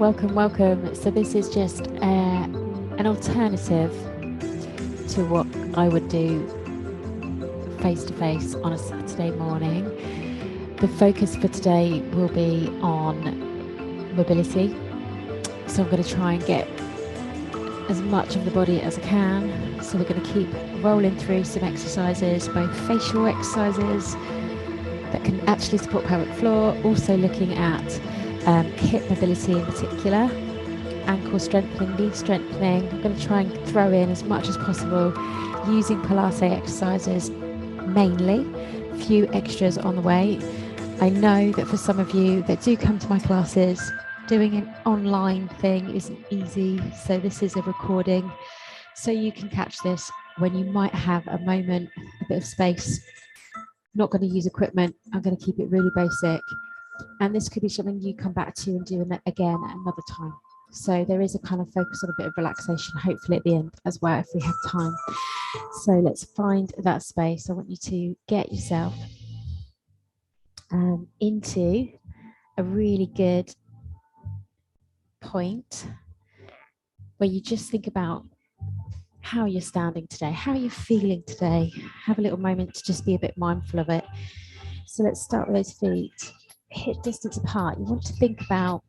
Welcome. So this is just an alternative to what I would do face-to-face on a Saturday morning. The focus for today will be on mobility. So I'm going to try and get as much of the body as I can. So we're going to keep rolling through some exercises, both facial exercises that can actually support pelvic floor, also looking at hip mobility in particular, ankle strengthening, knee strengthening. I'm going to try and throw in as much as possible using Pilates exercises mainly, a few extras on the way. I know that for some of you that do come to my classes, doing an online thing isn't easy, so this is a recording, so you can catch this when you might have a moment, a bit of space. I'm not going to use equipment, I'm going to keep it really basic. And this could be something you come back to and do again at another time. So there is a kind of focus on a bit of relaxation, hopefully at the end as well, if we have time. So let's find that space. I want you to get yourself into a really good point where you just think about how you're standing today, how you're feeling today. Have a little moment to just be a bit mindful of it. So let's start with those feet. Hip distance apart. You want to think about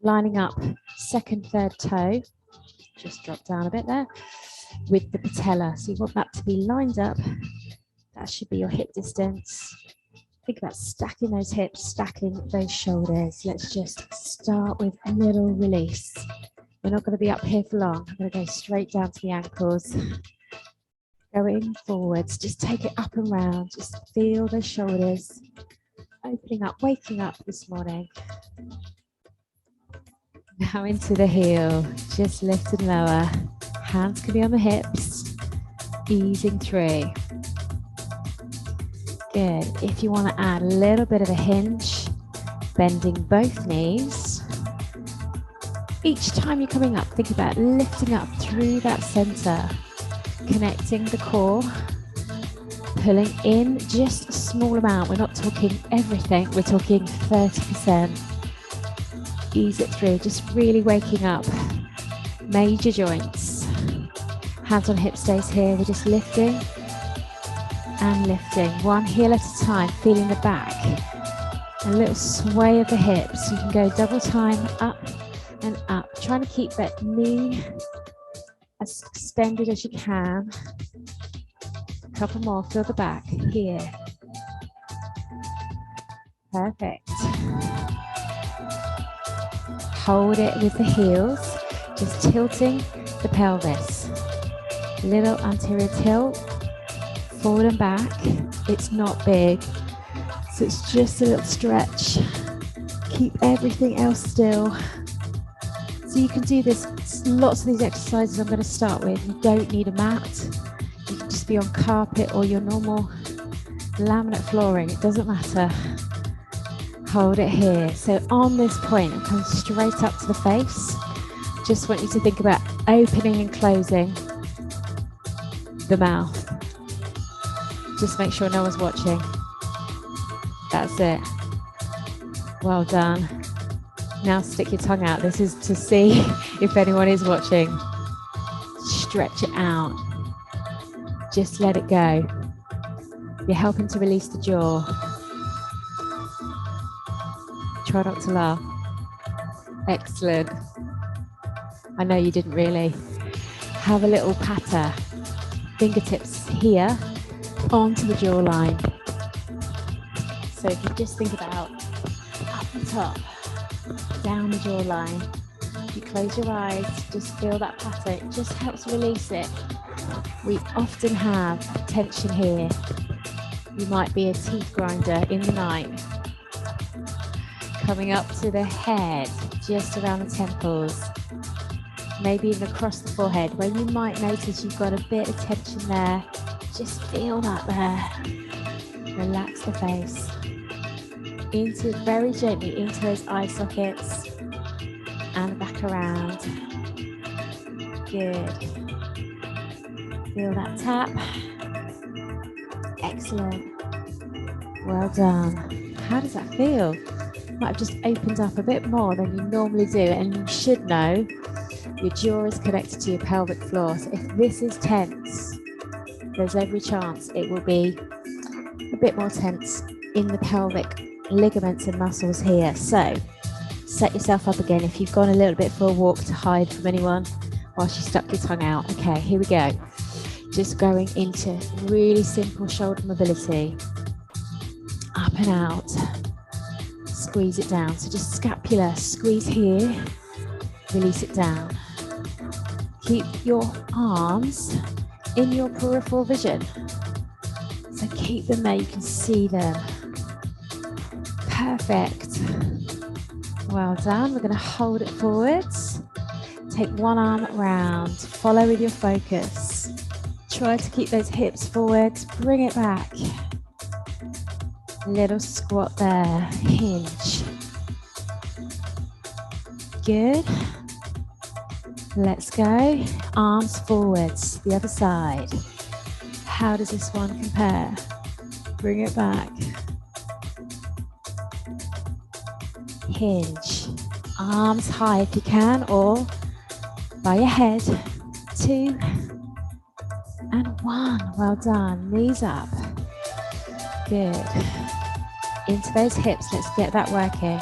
lining up second, third toe, just drop down a bit there, with the patella. So you want that to be lined up. That should be your hip distance. Think about stacking those hips, stacking those shoulders. Let's just start with a little release. We're not going to be up here for long. I'm going to go straight down to the ankles. Going forwards, just take it up and round. Just feel those shoulders opening up, waking up this morning. Now into the heel, just lift and lower. Hands can be on the hips, easing through. Good. If you want to add a little bit of a hinge, bending both knees. Each time you're coming up, think about lifting up through that center, connecting the core, pulling in just a small amount. We're not talking everything, we're talking 30%. Ease it through, just really waking up major joints. Hands on hip stays here, we're just lifting and lifting. One heel at a time, feeling the back. A little sway of the hips. You can go double time, up and up. Trying to keep that knee as extended as you can. Couple more, feel the back here. Perfect. Hold it with the heels, just tilting the pelvis. Little anterior tilt, forward and back. It's not big, so it's just a little stretch. Keep everything else still. So you can do this, lots of these exercises I'm going to start with. You don't need a mat. You can just be on carpet or your normal laminate flooring, it doesn't matter. Hold it here. So on this point, I'm coming straight up to the face. Just want you to think about opening and closing the mouth. Just make sure no one's watching. That's it. Well done. Now stick your tongue out. This is to see if anyone is watching. Stretch it out. Just let it go. You're helping to release the jaw. Try not to laugh. Excellent. I know you didn't really. Have a little patter. Fingertips here onto the jawline. So if you just think about up the top, down the jawline. If you close your eyes, just feel that patter. It just helps release it. We often have tension here. You might be a teeth grinder in the night. Coming up to the head, just around the temples. Maybe even across the forehead, where you might notice you've got a bit of tension there. Just feel that there. Relax the face. Into, very gently into those eye sockets and back around. Good. Feel that tap. Excellent. Well done. How does that feel? might have just opened up a bit more than you normally do, and you should know your jaw is connected to your pelvic floor. So if this is tense, there's every chance it will be a bit more tense in the pelvic ligaments and muscles here. So set yourself up again if you've gone a little bit for a walk to hide from anyone whilst you stuck your tongue out. Okay, here we go. Just going into really simple shoulder mobility. Up and out. Squeeze it down. So just scapula, squeeze here, release it down. Keep your arms in your peripheral vision. So keep them there, you can see them. Perfect. Well done. We're going to hold it forwards. Take one arm round. Follow with your focus. Try to keep those hips forward. Bring it back. Little squat there. Hinge. Good. Let's go. Arms forwards. The other side. How does this one compare? Bring it back. Hinge. Arms high if you can, or by your head. 2 and 1. Well done. Knees up. Good. Into those hips. Let's get that working.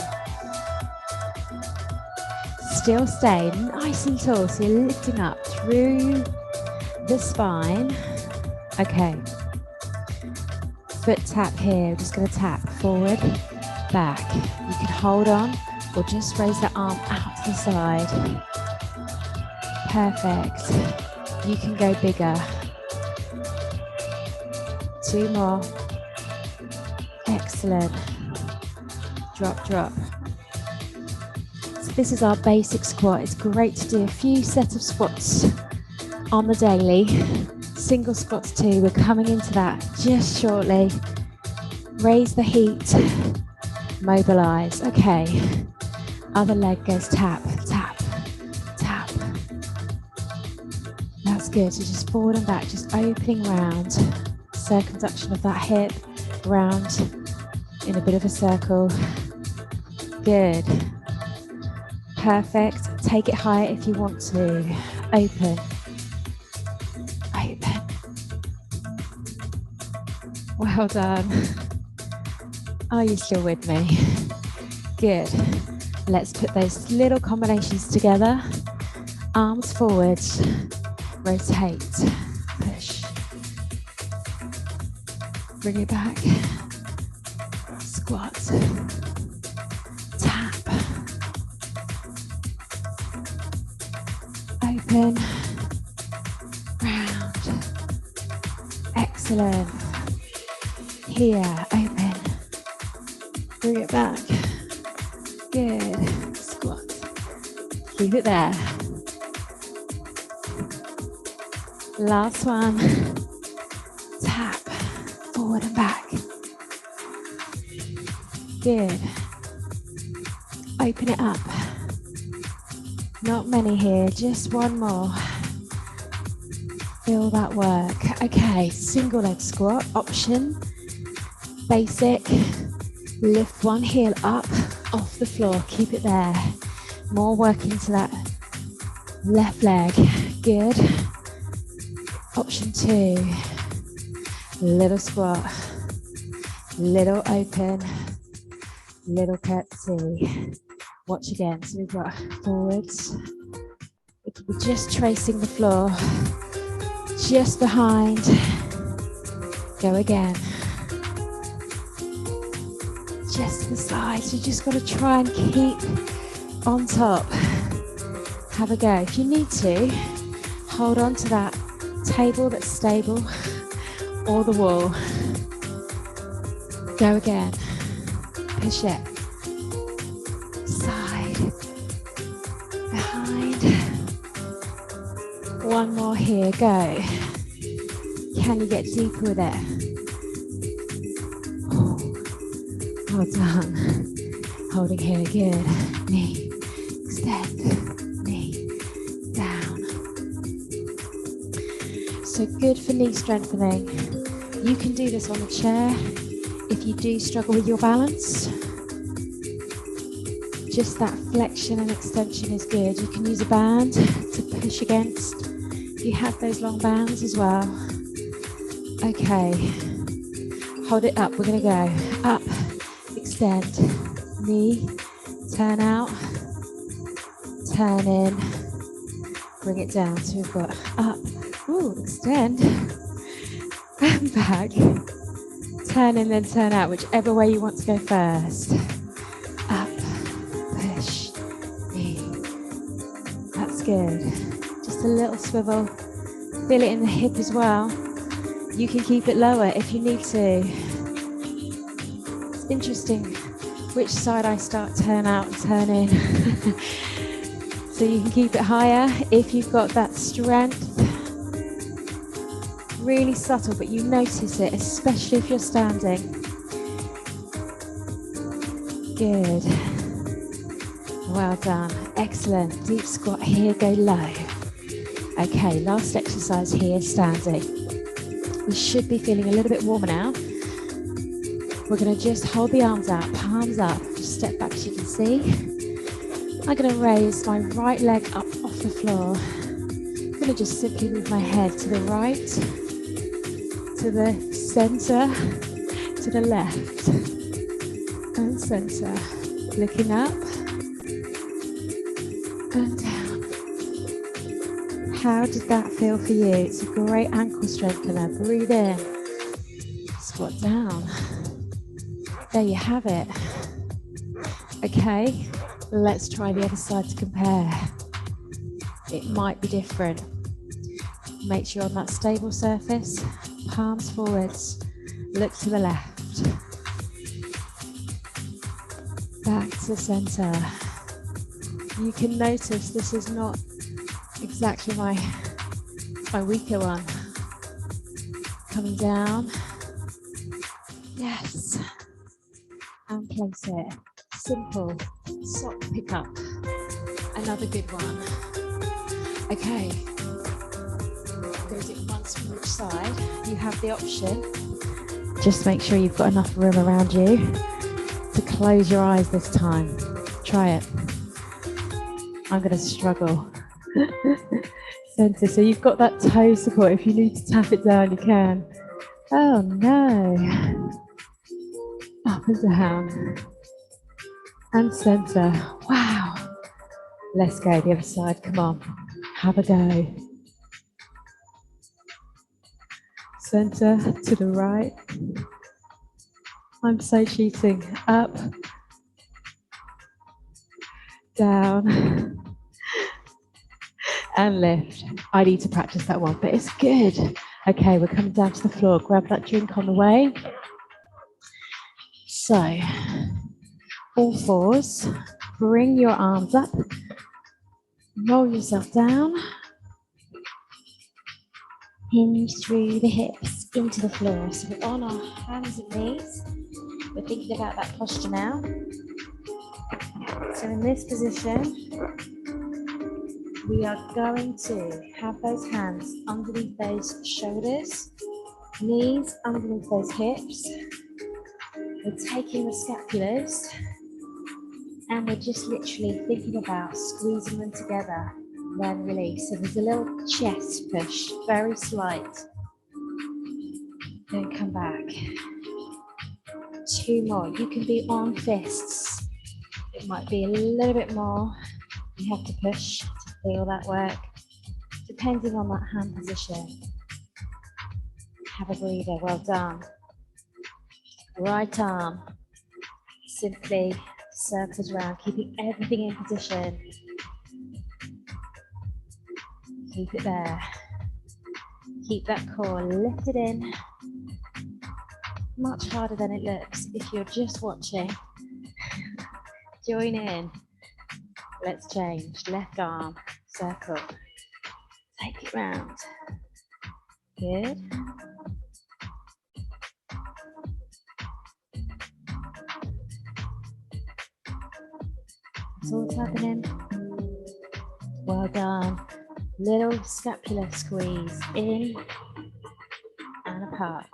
Still stay nice and tall. So you're lifting up through the spine. Okay. Foot tap here. Just going to tap forward, back. You can hold on or just raise that arm out to the side. Perfect. You can go bigger. 2 more. Excellent. Drop, drop. So this is our basic squat. It's great to do a few sets of squats on the daily. Single squats too. We're coming into that just shortly. Raise the heat. Mobilize. Okay. Other leg goes tap, tap, tap. That's good. So just forward and back, just opening round. Circumduction of that hip, round in a bit of a circle. Good. Perfect. Take it higher if you want to. Open. Open. Well done. Are you still with me? Good. Let's put those little combinations together. Arms forward. Rotate. Push. Bring it back. Squat. Tap. Open. Round. Excellent. Here. Open. Bring it back. Good. Squat. Keep it there. Last one. Tap. Forward and back. Good. Open it up. Not many here, just one more. Feel that work. Okay, single leg squat option. Basic. Lift one heel up off the floor. Keep it there. More work into that left leg. Good. Option 2. Little squat. Little open. Little curtsy. Watch again. So we've got forwards. We can be just tracing the floor. Just behind. Go again. Just to the side. So you just got to try and keep on top. Have a go. If you need to, hold on to that table that's stable or the wall. Go again. Push it. Side. Behind. One more here. Go. Can you get deeper with it? Well done. Holding here. Good. Knee. Extend. Knee. Down. So good for knee strengthening. You can do this on the chair if you do struggle with your balance. Just that flexion and extension is good. You can use a band to push against. You have those long bands as well. Okay, hold it up. We're going to go up, extend, knee, turn out, turn in, bring it down. So we've got up, ooh, extend, and back, turn in, then turn out, whichever way you want to go first. Up, push, knee. That's good. Just a little swivel. Feel it in the hip as well. You can keep it lower if you need to. It's interesting which side I start, turn out and turn in. So you can keep it higher if you've got that strength. Really subtle, but you notice it, especially if you're standing. Good. Well done. Excellent. Deep squat here, go low. Okay, last exercise here, standing. We should be feeling a little bit warmer now. We're going to just hold the arms out, palms up, just step back so you can see. I'm going to raise my right leg up off the floor. I'm going to just simply move my head to the right, to the center, to the left, and center. Looking up and down. How did that feel for you? It's a great ankle strengthener. Breathe in, squat down. There you have it. Okay, let's try the other side to compare. It might be different. Make sure on that stable surface, palms forwards, look to the left. Back to center. You can notice this is not exactly my weaker one. Coming down. Yes. And place it. Simple. Sock pickup. Another good one. Okay. I'm going to do it once from each side. You have the option. Just make sure you've got enough room around you to close your eyes this time. Try it. I'm going to struggle. Center. So you've got that toe support. If you need to tap it down, you can. Oh no. Up and down. And center. Wow. Let's go the other side. Come on. Have a go. Center to the right. I'm so cheating. Up. Down. And lift. I need to practice that one, but it's good. Okay, we're coming down to the floor. Grab that drink on the way. So, all fours. Bring your arms up. Roll yourself down. Hinge through the hips into the floor. So we're on our hands and knees. We're thinking about that posture now. So in this position, we are going to have those hands underneath those shoulders, knees underneath those hips. We're taking the scapulas and we're just literally thinking about squeezing them together, then release. So there's a little chest push, very slight. Then come back. 2 more. You can be on fists. It might be a little bit more. You have to push to feel that work, depending on that hand position. Have a breather, well done. Right arm, simply circles around, keeping everything in position. Keep it there. Keep that core lifted in. Much harder than it looks if you're just watching. Join in. Let's change. Left arm, circle. Take it round. Good. That's all that's happening. Well done. Little scapular squeeze. In and apart.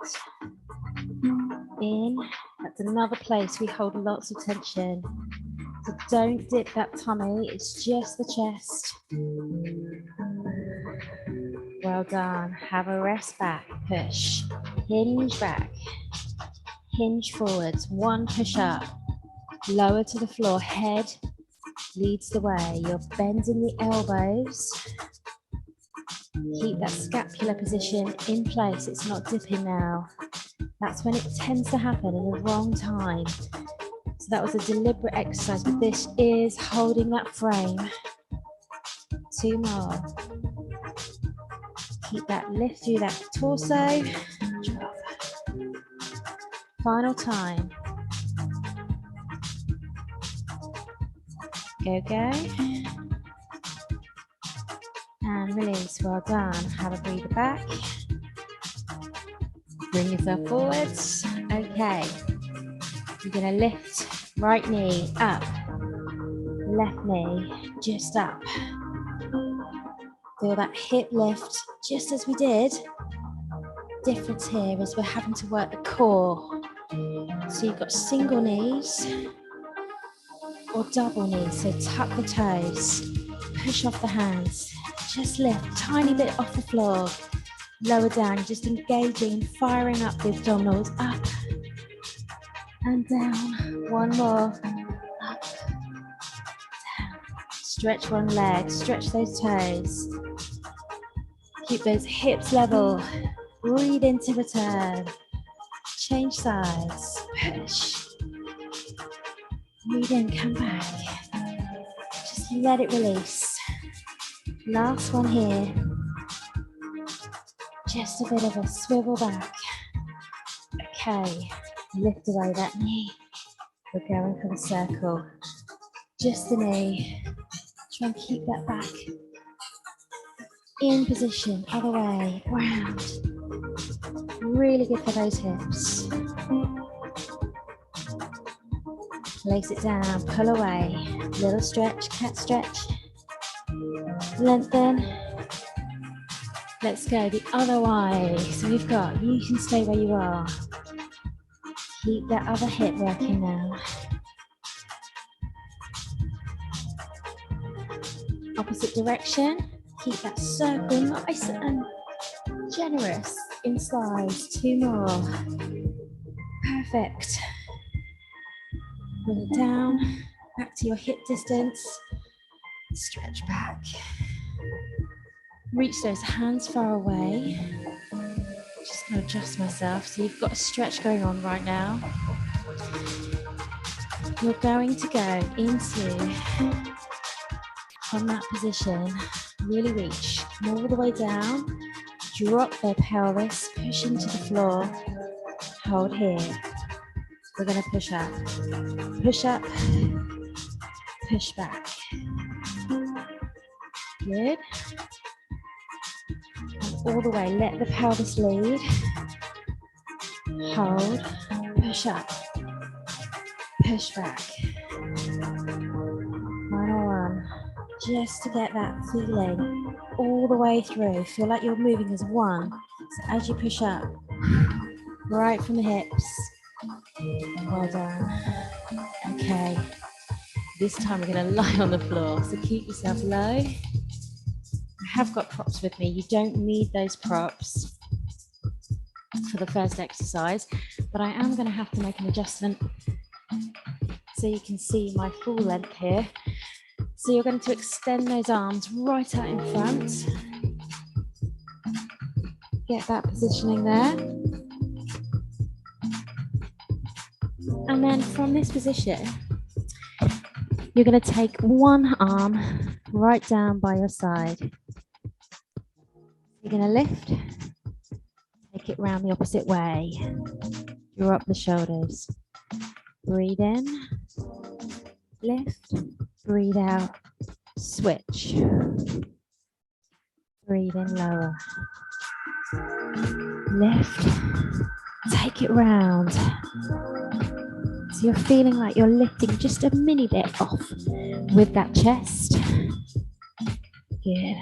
In. That's another place we hold lots of tension. So don't dip that tummy, it's just the chest. Well done. Have a rest back, push, hinge back, hinge forwards, one push up, lower to the floor, head leads the way. You're bending the elbows. Keep that scapular position in place. It's not dipping now. That's when it tends to happen in the wrong time. So that was a deliberate exercise, but this is holding that frame. 2 more. Keep that lift through that torso. Drop. Final time. Go, go. And release. Well done. Have a breather back. Bring yourself forwards. Okay. You're going to lift right knee up. Left knee just up. Feel that hip lift just as we did. Difference here is we're having to work the core. So you've got single knees or double knees. So tuck the toes, push off the hands, just lift tiny bit off the floor, lower down, just engaging and firing up the abdominals, up and down. One more, up, down. Stretch one leg, stretch those toes. Keep those hips level. Breathe into return. Change sides. Push. Breathe in, come back. Just let it release. Last one here. Just a bit of a swivel back. Okay. Lift away that knee. We're going for the circle. Just the knee. Try and keep that back. In position, other way, round. Really good for those hips. Place it down, pull away. Little stretch, cat stretch. Lengthen. Let's go the other way. So we've got, you can stay where you are. Keep that other hip working now. Opposite direction. Keep that circle nice and generous in size. 2 more. Perfect. Bring it down, back to your hip distance. Stretch back. Reach those hands far away. Just going to adjust myself. So you've got a stretch going on right now. You're going to go into, from that position, really reach. Come all the way down. Drop the pelvis, push into the floor. Hold here. We're going to push up, push back. Good. And all the way, let the pelvis lead. Hold, push up, push back. Final one. Just to get that feeling all the way through. Feel like you're moving as one. So as you push up, right from the hips. Well done. Okay. This time we're going to lie on the floor. So keep yourself low. I have got props with me. You don't need those props for the first exercise, but I am going to have to make an adjustment so you can see my full length here. So you're going to extend those arms right out in front. Get that positioning there. And then from this position, you're going to take one arm right down by your side. You're going to lift, take it round the opposite way. Draw up the shoulders. Breathe in, lift, breathe out, switch. Breathe in lower. Lift, take it round. So you're feeling like you're lifting just a mini bit off with that chest. Good.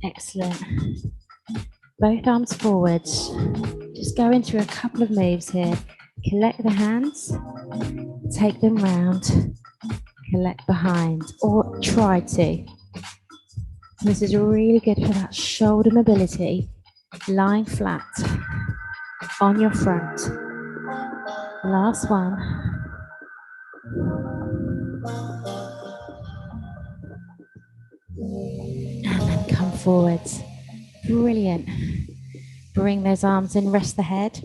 Excellent. Both arms forwards. Just going through a couple of moves here. Collect the hands. take them round, collect behind, or try to. This is really good for that shoulder mobility, lying flat on your front. Last one. And then come forwards. Brilliant. Bring those arms in, rest the head.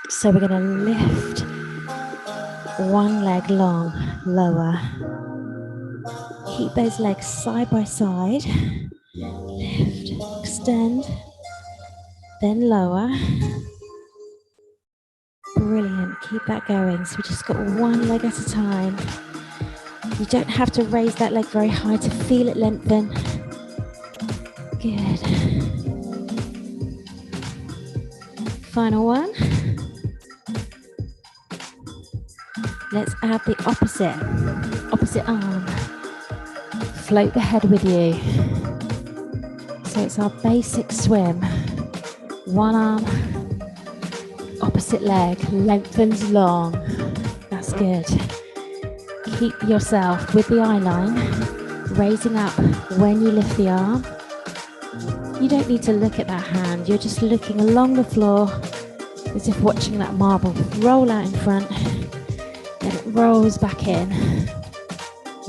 So we're going to lift one leg long, lower. Keep those legs side by side. Lift, extend, then lower. Brilliant, keep that going. So we just got one leg at a time. You don't have to raise that leg very high to feel it lengthen. Good. Final one. Let's add the opposite arm. Float the head with you. So it's our basic swim. One arm, opposite leg, lengthens long. That's good. Keep yourself with the eye line, raising up when you lift the arm. You don't need to look at that hand. You're just looking along the floor as if watching that marble roll out in front. Then it rolls back in.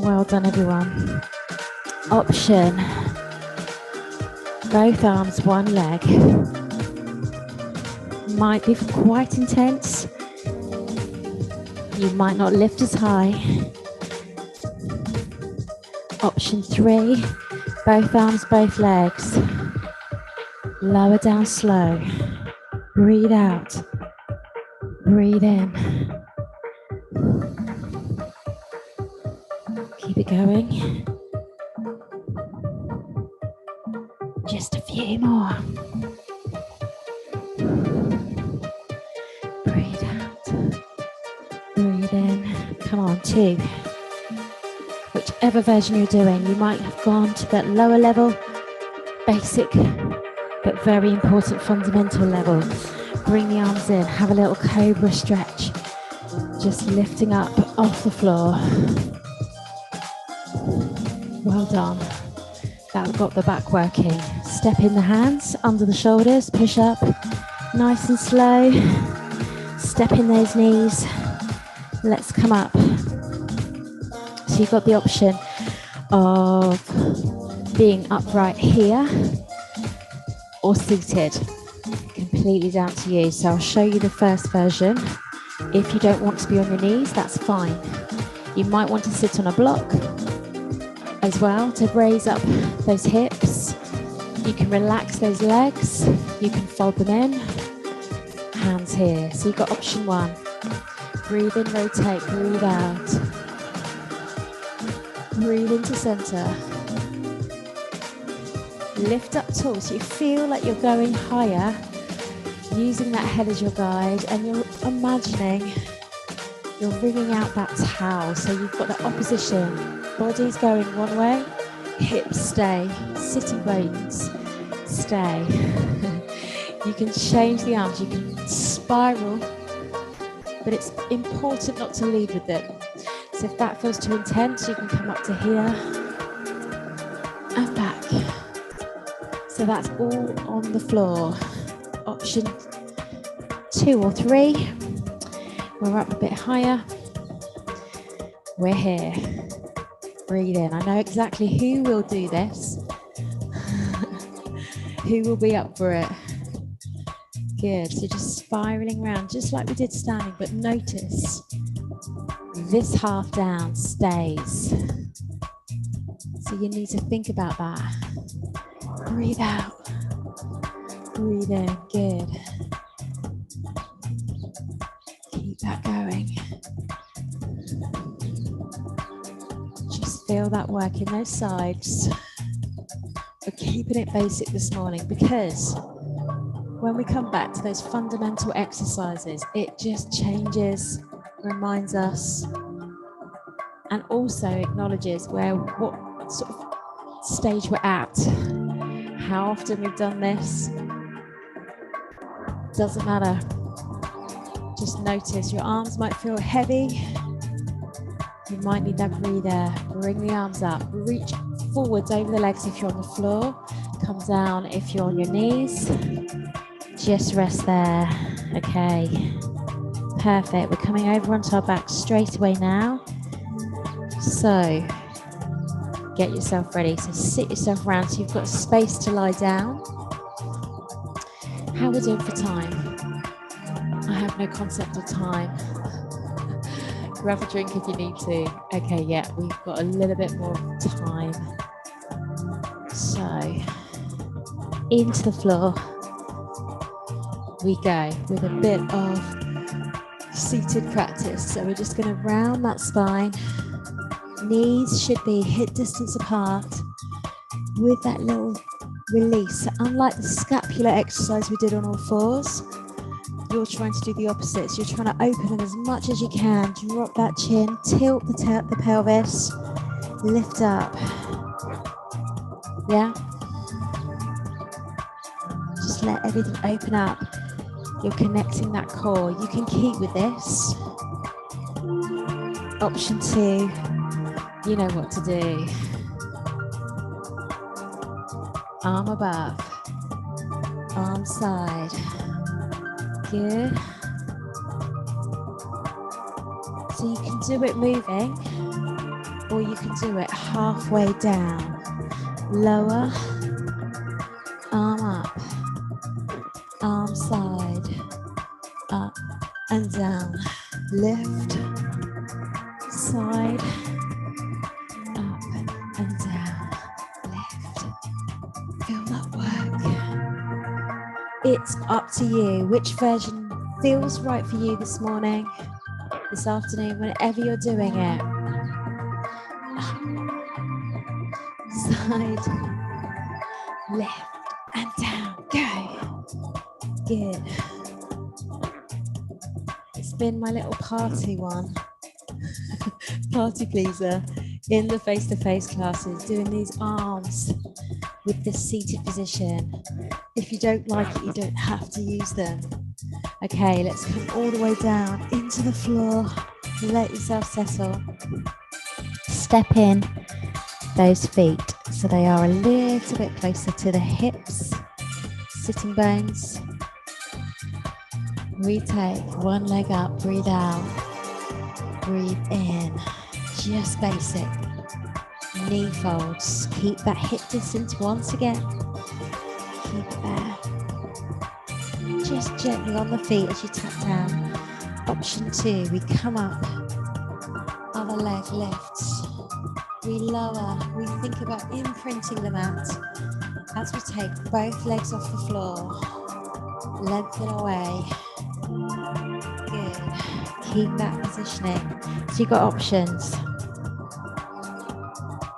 Well done, everyone. Option. Both arms, one leg. Might be quite intense. You might not lift as high. Option 3, both arms, both legs. Lower down slow. Breathe out. Breathe in. Keep it going. Just a few more. Breathe out. Breathe in. Come on, 2. Whichever version you're doing, you might have gone to that lower level, basic, but very important fundamental level. Bring the arms in, have a little Cobra stretch. Just lifting up off the floor. Well done. That got the back working. Step in the hands, under the shoulders, push up, nice and slow. Step in those knees. Let's come up. So you've got the option of being upright here or seated. Completely down to you. So I'll show you the first version. If you don't want to be on your knees, that's fine. You might want to sit on a block as well to raise up those hips. You can relax those legs. You can fold them in. Hands here. So you've got option 1. Breathe in, rotate, breathe out. Breathe into center. Lift up tall so you feel like you're going higher, using that head as your guide, and you're imagining you're wringing out that towel. So you've got that opposition. Body's going one way, hips stay, sitting bones stay. You can change the arms, you can spiral, but it's important not to lead with them. So if that feels too intense, you can come up to here and back. So that's all on the floor. Option 2 or 3. We're up a bit higher. We're here. Breathe in. I know exactly who will do this. Who will be up for it. Good. So just spiraling around, just like we did standing, but notice this half down stays. So you need to think about that. Breathe out. Breathe in. Good. Keep that going. Just feel that work in those sides. We're keeping it basic this morning because when we come back to those fundamental exercises, it just changes, reminds us, and also acknowledges what sort of stage we're at, how often we've done this. Doesn't matter. just notice your arms might feel heavy. You might need that breather. Bring the arms up. Reach forwards over the legs if you're on the floor. Come down if you're on your knees. Just rest there. Okay. Perfect. We're coming over onto our back straight away now. So get yourself ready. So sit yourself around so you've got space to lie down. How we're doing for time? I have no concept of time. Grab a drink if you need to. Okay, yeah, we've got a little bit more time. So, into the floor we go with a bit of seated practice. So we're just going to round that spine. Knees should be hip distance apart with that little release. So unlike the scapular exercise we did on all fours, you're trying to do the opposite. So you're trying to open them as much as you can. Drop that chin, tilt the pelvis, lift up. Yeah? Just let everything open up. You're connecting that core. You can keep with this. Option 2, you know what to do. Arm above, arm side. Good. So you can do it moving, or you can do it halfway down. Lower, arm up, arm side, up and down. Lift, side, up and down. Lift. Feel that work. It's up to you which version feels right for you this morning, this afternoon, whenever you're doing it. Side, lift and down. Go. Good. It's been my little party one. Party pleaser in the face-to-face classes, doing these arms with this seated position. If you don't like it, you don't have to use them. Okay, let's come all the way down into the floor. Let yourself settle. Step in those feet so they are a little bit closer to the hips, sitting bones. Retake one leg up, breathe out, breathe in. Just basic knee folds. Keep that hip distance once again. Keep it there. Just gently on the feet as you tap down. Option 2, we come up, other leg lifts. We lower, we think about imprinting the mat as we take both legs off the floor. Lengthen away. Good. Keep that positioning. So you've got options.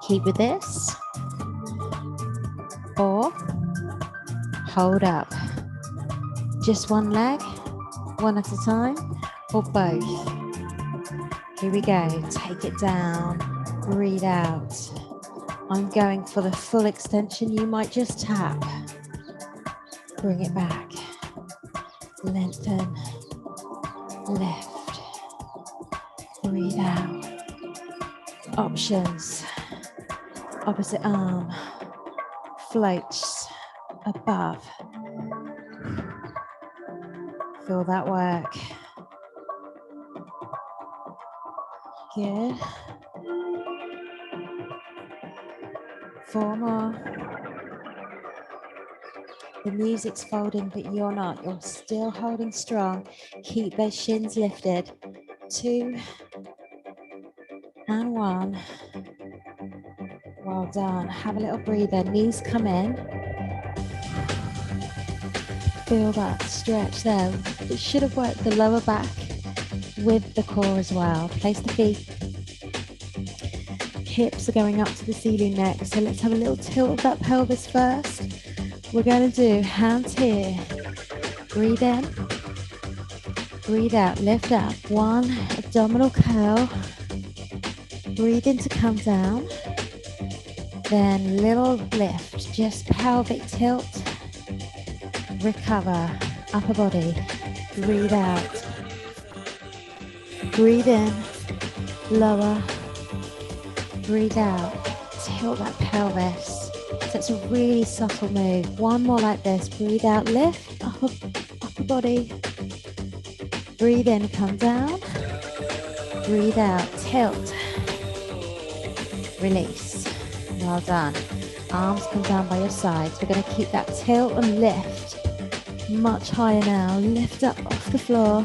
Keep with this, or hold up. Just one leg, one at a time, or both. Here we go. Take it down. Breathe out. I'm going for the full extension. You might just tap. Bring it back. Lengthen. Lift. Breathe out. Options. Opposite arm. Floats above. Feel that work. Good. 4 more. The music's folding, but you're not. You're still holding strong. Keep those shins lifted. 2 and 1. Well done. Have a little breather. Knees come in. Feel that stretch there. It should have worked the lower back with the core as well. Place the feet. Hips are going up to the ceiling next. So let's have a little tilt of that pelvis first. We're going to do hands here. Breathe in. Breathe out. Lift up. 1 abdominal curl. Breathe in to come down. Then little lift. Just pelvic tilt. Recover. Upper body. Breathe out. Breathe in, lower, breathe out, tilt that pelvis. So it's a really subtle move. One more like this, breathe out, lift, upper body. Breathe in, come down, breathe out, tilt, release. Well done. Arms come down by your sides. We're going to keep that tilt and lift much higher now. Lift up off the floor.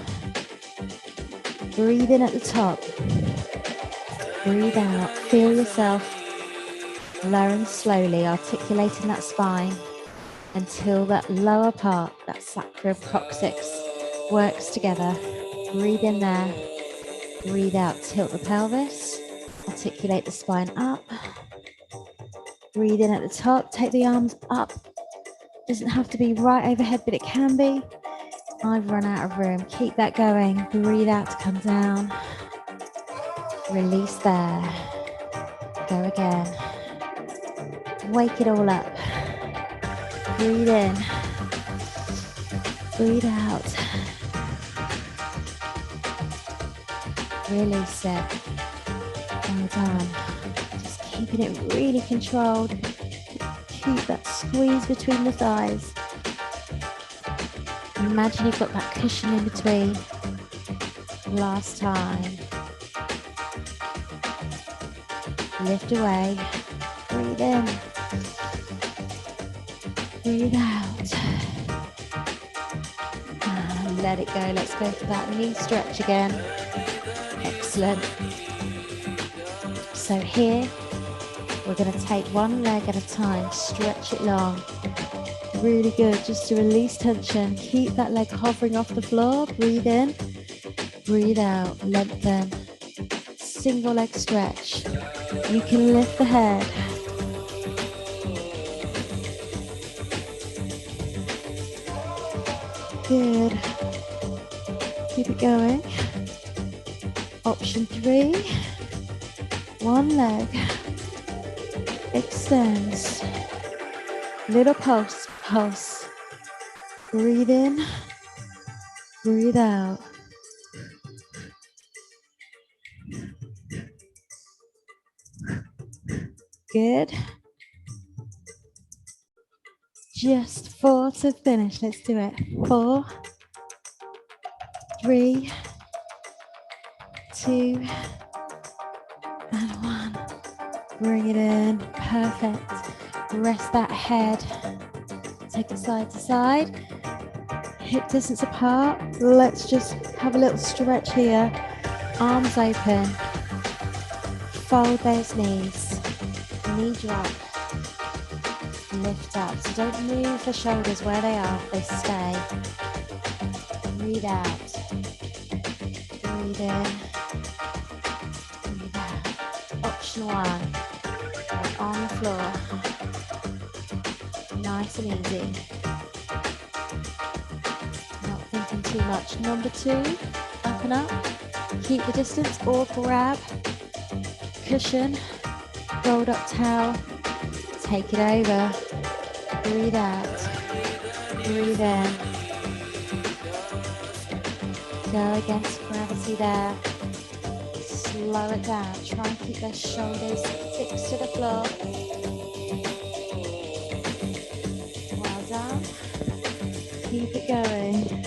Breathe in at the top. Breathe out. Feel yourself lowering slowly, articulating that spine until that lower part, that sacroproccyx, works together. Breathe in there. Breathe out. Tilt the pelvis. Articulate the spine up. Breathe in at the top. Take the arms up. Doesn't have to be right overhead, but it can be. I've run out of room. Keep that going. Breathe out to come down. Release there. Go again. Wake it all up. Breathe in. Breathe out. Release it. Well done. Just keeping it really controlled. Keep that squeeze between the thighs. Imagine you've got that cushion in between. Last time. Lift away. Breathe in. Breathe out. And let it go. Let's go for that knee stretch again. Excellent. So here, we're going to take one leg at a time. Stretch it long. Really good. Just to release tension. Keep that leg hovering off the floor. Breathe in. Breathe out. Lengthen. Single leg stretch. You can lift the head. Good. Keep it going. Option 3. One leg. Extends. Little pulse. Pulse. Breathe in. Breathe out. Good. Just 4 to finish. Let's do it. 4, 3, 2, and 1. Bring it in. Perfect. Rest that head. Take it side to side. Hip distance apart. Let's just have a little stretch here. Arms open. Fold those knees. Knee drop. Lift up. So don't move the shoulders where they are. They stay. Breathe out. Breathe in. Breathe out. Option 1. On the floor. Nice and easy. Not thinking too much. Number 2. Up and up. Keep the distance or grab. Cushion. Rolled up towel. Take it over. Breathe out. Breathe in. Go against gravity there. Slow it down. Try and keep those shoulders fixed to the floor. Well done. Keep it going.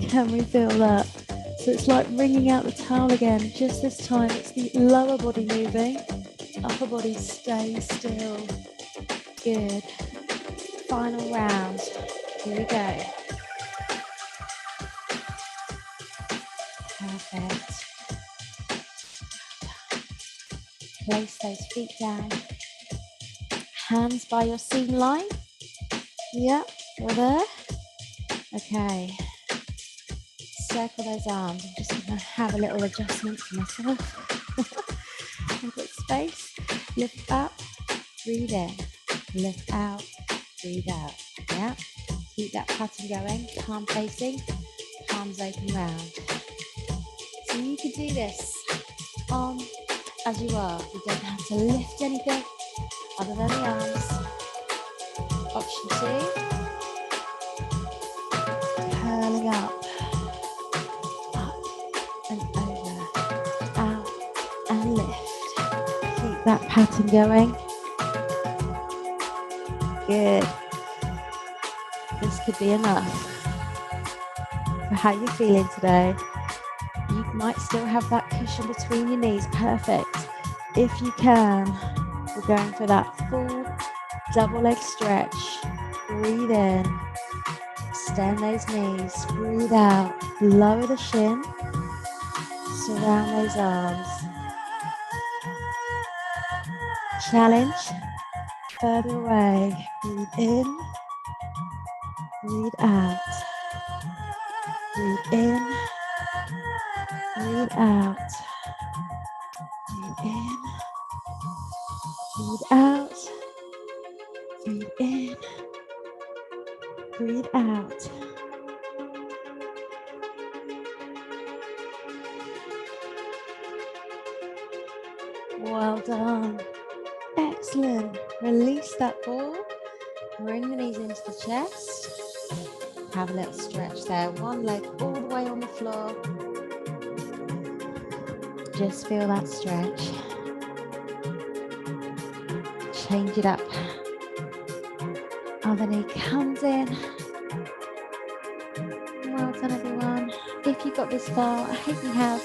Can we feel that? So it's like wringing out the towel again. Just this time, it's the lower body moving. Upper body stays still. Good. Final round. Here we go. Perfect. Place those feet down. Hands by your seam line. Yep, we're there. Okay. Circle those arms. I'm just going to have a little adjustment for myself. I've got space. Lift up, breathe in. Lift out, breathe out. Yeah. Keep that pattern going. Palm facing, palms open round. So you can do this as you are. You don't have to lift anything other than the arms. Option 2. that pattern going. Good. This could be enough for how you're feeling today. You might still have that cushion between your knees. Perfect. If you can, we're going for that full double leg stretch. Breathe in. Extend those knees. Breathe out. Lower the shin. Surround those arms. Challenge. Further away. Breathe in. Breathe out. Breathe in. Breathe out. Breathe in. Breathe out. Breathe in. Breathe out. Well done. Excellent. Release that ball. Bring the knees into the chest. Have a little stretch there. One leg all the way on the floor. Just feel that stretch. Change it up. Other knee comes in. Well done, everyone. If you got this far, I hope you have.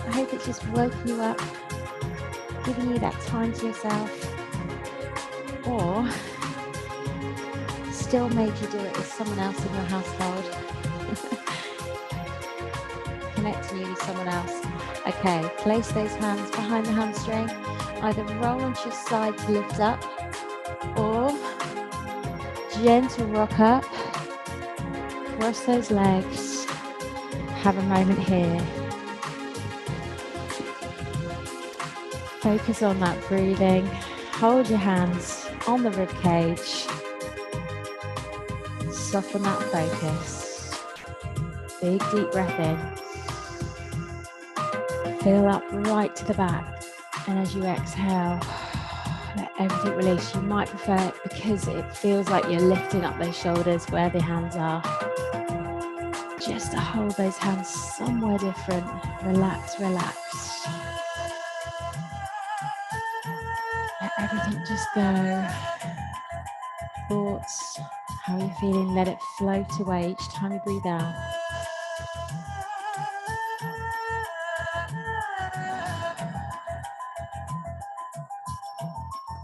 I hope it's just woken you up, giving you that time to yourself, or still made you do it with someone else in your household. Connecting you with someone else. Okay, place those hands behind the hamstring. Either roll onto your side to lift up, or gentle rock up. Cross those legs. Have a moment here. Focus on that breathing. Hold your hands on the rib cage. Soften that focus. Big deep breath in. Fill up right to the back. And as you exhale, let everything release. You might prefer it because it feels like you're lifting up those shoulders where the hands are. Just to hold those hands somewhere different. Relax, relax. Let everything just go. Thoughts, how you're feeling, let it float away each time you breathe out.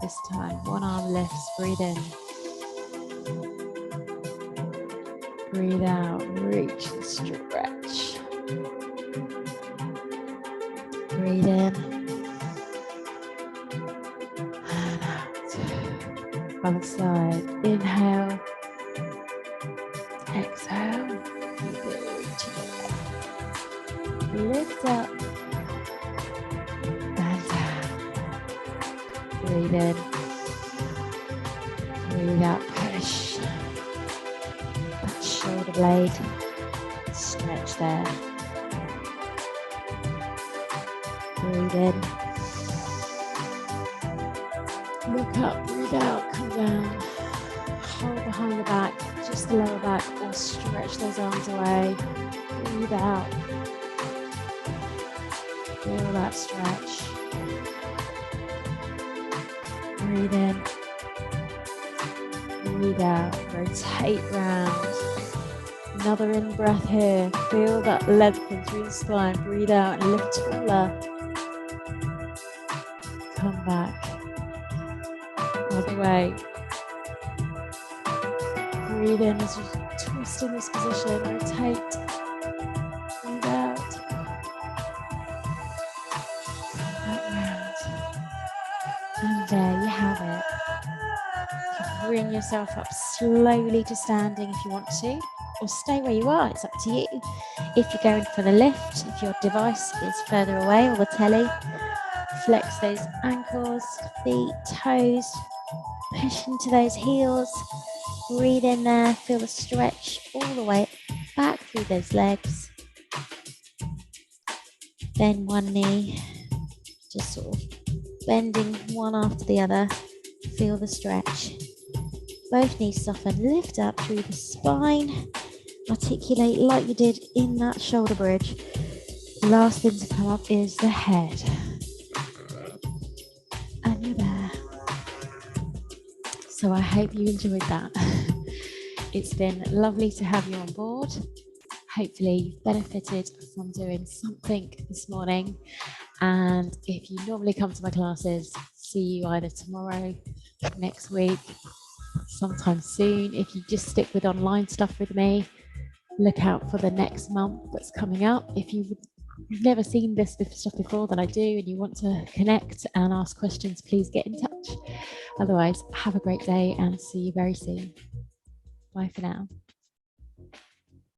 This time, one arm lifts, breathe in. Breathe out, reach and stretch. Breathe in. And out. Other side, inhale. Exhale. Lift up. And down. Breathe in. Breathe out, push. That shoulder blade. Stretch there. Breathe in. Look up, breathe out, come down. Hold behind the back, just the lower back, or stretch those arms away. Breathe out. Feel that stretch. Breathe in. Breathe out. Rotate round. Another in breath here. Feel that lengthen through the spine. Breathe out and lift taller. Come back. Other way. Breathe in as you twist in this position. Rotate. Breathe out. Back round. And there you have it. You can bring yourself up slowly to standing if you want to, or stay where you are. It's up to you. If you're going for the lift, if your device is further away or the telly, flex those ankles, feet, toes, push into those heels. Breathe in there, feel the stretch all the way back through those legs. Bend one knee, just sort of bending one after the other. Feel the stretch. Both knees soften, lift up through the spine. Articulate like you did in that shoulder bridge. Last thing to come up is the head. So I hope you enjoyed that. It's been lovely to have you on board. Hopefully you've benefited from doing something this morning. And if you normally come to my classes, see you either tomorrow, next week, sometime soon. If you just stick with online stuff with me, look out for the next month that's coming up. If you've never seen this stuff before that I do and you want to connect and ask questions, please get in touch. Otherwise, have a great day and see you very soon. Bye for now.